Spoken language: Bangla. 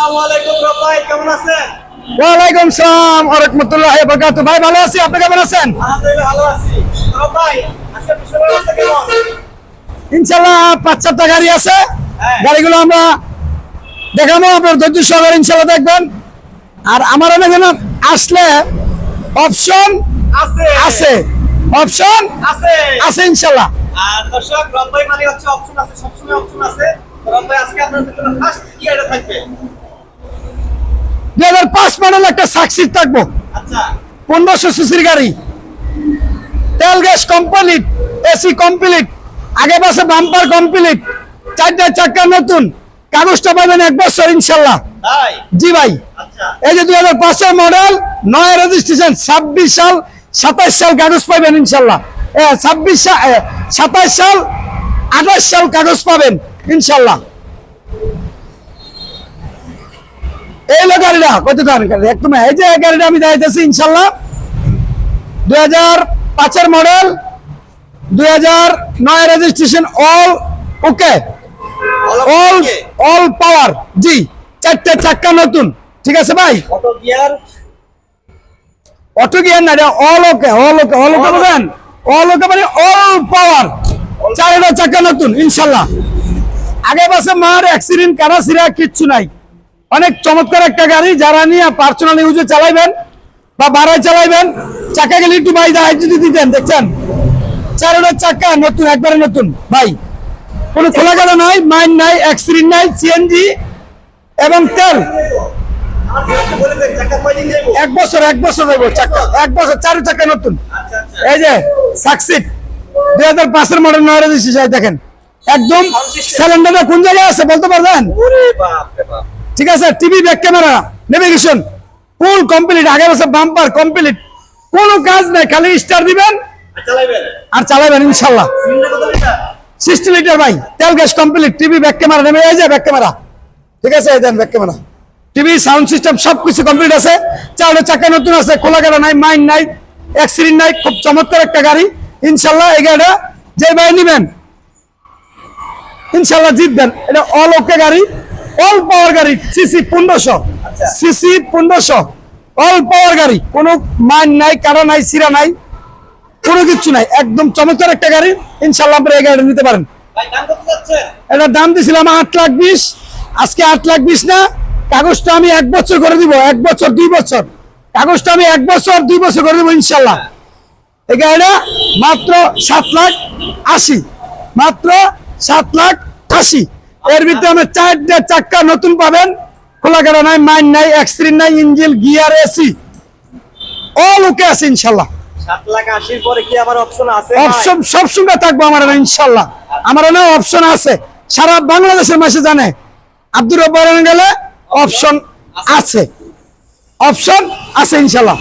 আসসালামু আলাইকুম ভাই, কেমন আছেন? ওয়ালাইকুম সালাম ওয়া রাহমাতুল্লাহি ওয়া বারাকাতুহু। ভাই ভালো আছি, আপনি কেমন আছেন? আলহামদুলিল্লাহ ভালো আছি। ভাই আজকে বিষয় ব্যবস্থা কেমন? ইনশাআল্লাহ 5-4টা গাড়ি আছে। হ্যাঁ। গাড়িগুলো আমরা দেখাবো, আপনার ধৈর্য সহকারে ইনশাআল্লাহ দেখবেন। আর আমার এখানে আসলে অপশন আছে আছে, অপশন আছে আছে ইনশাআল্লাহ। আর দর্শক ভাই মানে হচ্ছে অপশন আছে, সবসময় অপশন আছে। ভাই আজকে আপনাদের জন্য ফার্স্ট কি আইডিয়া থাকবে? 2005 মডেল একটা সাকসিড থাকবো, আচ্ছা 1500 সিসির গাড়ি, তেল গ্যাস কমপ্লিট, এসি কমপ্লিট, আগে পাশে বাম্পার কমপ্লিট, 4টা চাকা নতুন, কাগজটা পাবেন 1 বছর ইনশাআল্লাহ। তাই জি ভাই, আচ্ছা এই যে 2005 এর মডেল, 9 রেজিস্ট্রেশন, 26 সাল 27 সাল কাগজ পাবেন ইনশাআল্লাহ। 27 সাল 27 সাল 28 সাল কাগজ পাবেন ইনশাআল্লাহ। এই হলো গাড়িটা, কত দাম গাড়ি একদম। এই যে গাড়িটা আমি দেখাইতেছি ইনশাআল্লাহ, 2005 এর model, 2009 registration, all okay, all power. জি, 4টা চাকা নতুন, ঠিক আছে ভাই। অটো গিয়ার অটো গিয়ার না, এটা all okay, all okay, all ওকে বলেন, অল ওকে মানে অল পাওয়ার, 4টা চাকা নতুন ইনশাআল্লাহ। আগে পাশে মার অ্যাক্সিডেন্ট কারাসিরা কিচ্ছু নাই। অনেক চমৎকার একটা গাড়ি, যারা নিয়ে পার্সোনাল ইউজে চালাইবেন বা বাড়ায় চালাইবেন, চাকা গেলে একটু ভাই দাঁড়াই যদি দিতেন, দেখছেন 4টা চাকা নতুন, একবারে নতুন ভাই, কোনো খোলাঘাটা নাই, মাইন নাই, অ্যাক্সিডেন্ট নাই, সিএনজি এবং তেল। আমার ফ্রেন্ডকে বলে দেন টাকা কয়দিন দেব? 1 বছর, 1 বছর দেবো চাকা, 1 বছর, 4 চাকা নতুন। আচ্ছা আচ্ছা এই যে সাকসিড 2005 এর মডেল, 9 রেজিস্ট্রেশন, দেখেন একদম। সিলিন্ডারটা কোন জায়গায় আছে বলতে পারবেন? ওরে বাপ রে বাপ, ঠিক আছে, TV, back camera, navigation full complete, আগে বছর বাম্পার কমপ্লিট, কোনো কাজ নাই, খালি স্টার দিবেন চালাইবেন আর চালাবেন ইনশাআল্লাহ। সিলিন্ডার কত লিটার? 60 লিটার ভাই, তেল gas complete, TV, back camera, নেমে এই যে ব্যাক ক্যামেরা, ঠিক আছে, এই then back camera, TV, sound system সবকিছু কমপ্লিট আছে। 4টা চাকা নতুন আছে, খোলা গেলা নাই, মাইন নাই, অ্যাক্সিডেন্ট নাই, খুব চমৎকার একটা গাড়ি ইনশাআল্লাহ। এই গাড়িটা যে ভাই নিবেন ইনশাআল্লাহ জিতবেন। এটা অল ওকে গাড়ি, অল পাওয়ার গাড়ি, সিসি 1500, সিসি 1500, অল পাওয়ার গাড়ি, কোনো মাইন নাই, কারা নাই, সিরা নাই, কোনো কিছু নাই, একদম চমৎকার একটা গাড়ি ইনশাআল্লাহ। আপনারা এই গাড়িটা নিতে পারেন। ভাই দাম কত যাচ্ছে? এটার দাম দিছিলাম 8,20,000, আজকে 8,20,000 না, কাগজটা আমি 1 বছর করে দিব, 1 বছর 2 বছর, কাগজটা আমি 1 বছর 2 বছর করে দিব ইনশাআল্লাহ। এই গাড়িটা মাত্র 7,80,000, মাত্র 7,80,000। এর ভিতরে আমি 4টা চাকা নতুন পাবেন, খোলা গাড়া নাই, মাইন নাই, অ্যাক্সিডেন্ট নাই, ইঞ্জিন, গিয়ার, এসি অল ওকে আছে ইনশাআল্লাহ। 7,80,000 পরে কি আবার অপশন আছে? অপশন সব সঙ্গে থাকবো আমার এখানে ইনশাআল্লাহ। আমার এখানে অপশন আছে, সারা বাংলাদেশের মাসে জানে আব্দুর রব্বার গেলে অপশন আছে, অপশন আছে ইনশাআল্লাহ।